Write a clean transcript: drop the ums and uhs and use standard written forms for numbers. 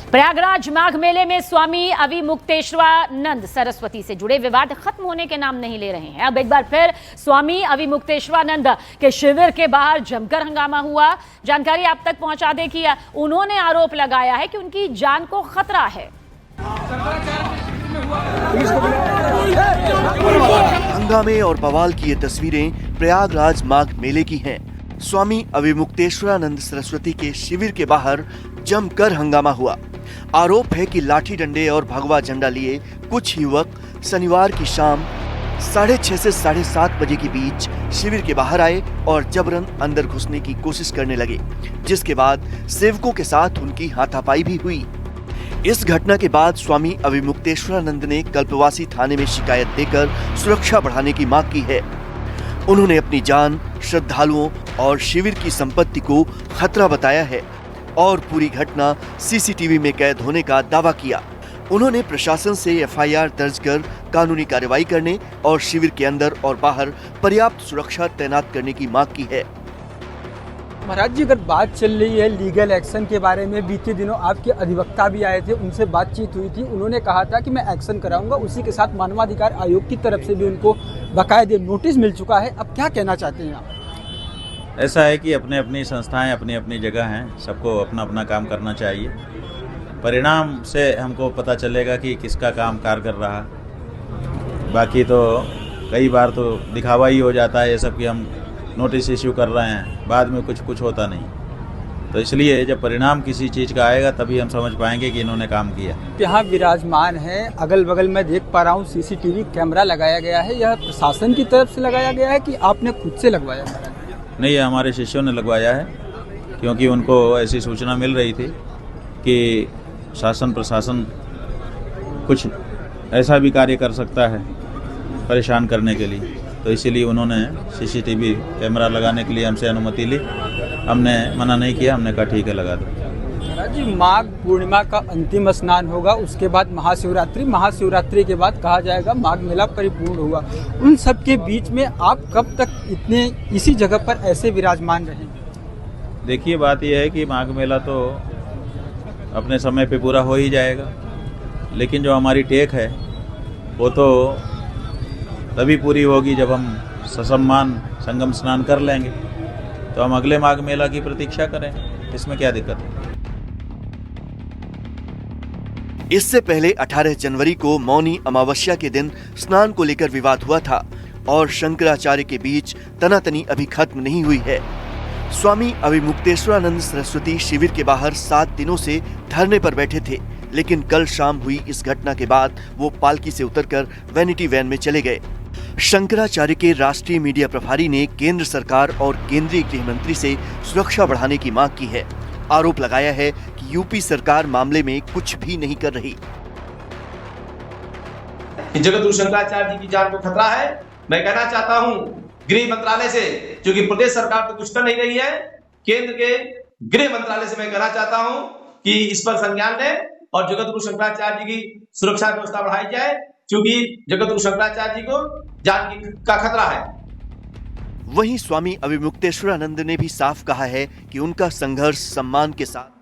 प्रयागराज माघ मेले में स्वामी अविमुक्तेश्वरानंद सरस्वती से जुड़े विवाद खत्म होने के नाम नहीं ले रहे हैं। अब एक बार फिर स्वामी अविमुक्तेश्वरानंद के शिविर के बाहर जमकर हंगामा हुआ। जानकारी आप तक पहुंचा दे कि उन्होंने आरोप लगाया है कि उनकी जान को खतरा है। हंगामे और बवाल की ये तस्वीरें प्रयागराज माघ मेले की हैं। स्वामी अविमुक्तेश्वरानंद सरस्वती के शिविर के बाहर जमकर हंगामा हुआ। आरोप है कि लाठी डंडे और भगवा झंडा लिए कुछ युवक शनिवार की शाम 6:30 से 7:30 बजे के बीच शिविर के बाहर आए और जबरन अंदर घुसने की कोशिश करने लगे, जिसके बाद सेवकों के साथ उनकी हाथापाई भी हुई। इस घटना के बाद स्वामी अविमुक्तेश्वरानंद ने कल्पवासी थाने में शिकायत देकर सुरक्षा बढ़ाने की मांग की है। उन्होंने अपनी जान, श्रद्धालुओं और शिविर की संपत्ति को खतरा बताया है और पूरी घटना सीसीटीवी में कैद होने का दावा किया। उन्होंने प्रशासन से एफआईआर दर्ज कर कानूनी कार्रवाई करने और शिविर के अंदर और बाहर पर्याप्त सुरक्षा तैनात करने की मांग की है। महाराज जी, अगर बात चल रही है लीगल एक्शन के बारे में, बीते दिनों आपके अधिवक्ता भी आए थे, उनसे बातचीत हुई थी। उन्होंने कहा था कि मैं एक्शन कराऊंगा। उसी के साथ मानवाधिकार आयोग की तरफ से भी उनको बाकायदे नोटिस मिल चुका है। अब क्या कहना चाहते हैं आप? ऐसा है कि अपने अपनी संस्थाएं अपनी अपनी जगह हैं, सबको अपना अपना काम करना चाहिए। परिणाम से हमको पता चलेगा कि किसका काम कारगर रहा। बाकी तो कई बार तो दिखावा ही हो जाता है ये सब कि हम नोटिस इश्यू कर रहे हैं, बाद में कुछ होता नहीं। तो इसलिए जब परिणाम किसी चीज़ का आएगा तभी हम समझ पाएंगे कि इन्होंने काम किया। यहाँ विराजमान है, अगल बगल में देख पा रहा हूँ सीसीटीवी कैमरा लगाया गया है। यह प्रशासन की तरफ से लगाया गया है कि आपने खुद से लगवाया है? नहीं, ये हमारे शिष्यों ने लगवाया है, क्योंकि उनको ऐसी सूचना मिल रही थी कि शासन प्रशासन कुछ ऐसा भी कार्य कर सकता है परेशान करने के लिए, तो इसीलिए उन्होंने सीसीटीवी कैमरा लगाने के लिए हमसे अनुमति ली। हमने मना नहीं किया, हमने कहा ठीक है लगा दो। महाराज जी, माघ पूर्णिमा का अंतिम स्नान होगा, उसके बाद महाशिवरात्रि के बाद कहा जाएगा माघ मेला परिपूर्ण हुआ। उन सब के बीच में आप कब तक इसी जगह पर ऐसे विराजमान रहेंगे? देखिए, बात यह है कि माघ मेला तो अपने समय पे पूरा हो ही जाएगा, लेकिन जो हमारी टेक है वो तो तभी पूरी होगी जब हम ससम्मान संगम स्नान कर लेंगे। तो हम अगले माघ मेला की प्रतीक्षा करें, इसमें क्या दिक्कत है। इससे पहले 18 जनवरी को मौनी अमावस्या के दिन स्नान को लेकर विवाद हुआ था और शंकराचार्य के बीच तनातनी अभी खत्म नहीं हुई है। स्वामी अविमुक्तेश्वरानंद सरस्वती शिविर के बाहर 7 दिनों से धरने पर बैठे थे, लेकिन कल शाम हुई इस घटना के बाद वो पालकी से उतरकर वैनिटी वैन में चले गए। शंकराचार्य के राष्ट्रीय मीडिया प्रभारी ने केंद्र सरकार और केंद्रीय गृह मंत्री से सुरक्षा बढ़ाने की मांग की है। आरोप लगाया है कि यूपी सरकार मामले में कुछ भी नहीं कर रही। जगतगुरु शंकराचार्य जी की जान को खतरा है। मैं कहना चाहता हूं गृह मंत्रालय से, क्योंकि प्रदेश सरकार तो कुछ कर नहीं रही है, केंद्र के गृह मंत्रालय से मैं कहना चाहता हूं कि इस पर संज्ञान लें और जगतगुरु शंकराचार्य जी की सुरक्षा व्यवस्था बढ़ाई जाए, क्योंकि जगतगुरु शंकराचार्य जी को जान का खतरा है। वहीं स्वामी अविमुक्तेश्वरानंद ने भी साफ कहा है कि उनका संघर्ष सम्मान के साथ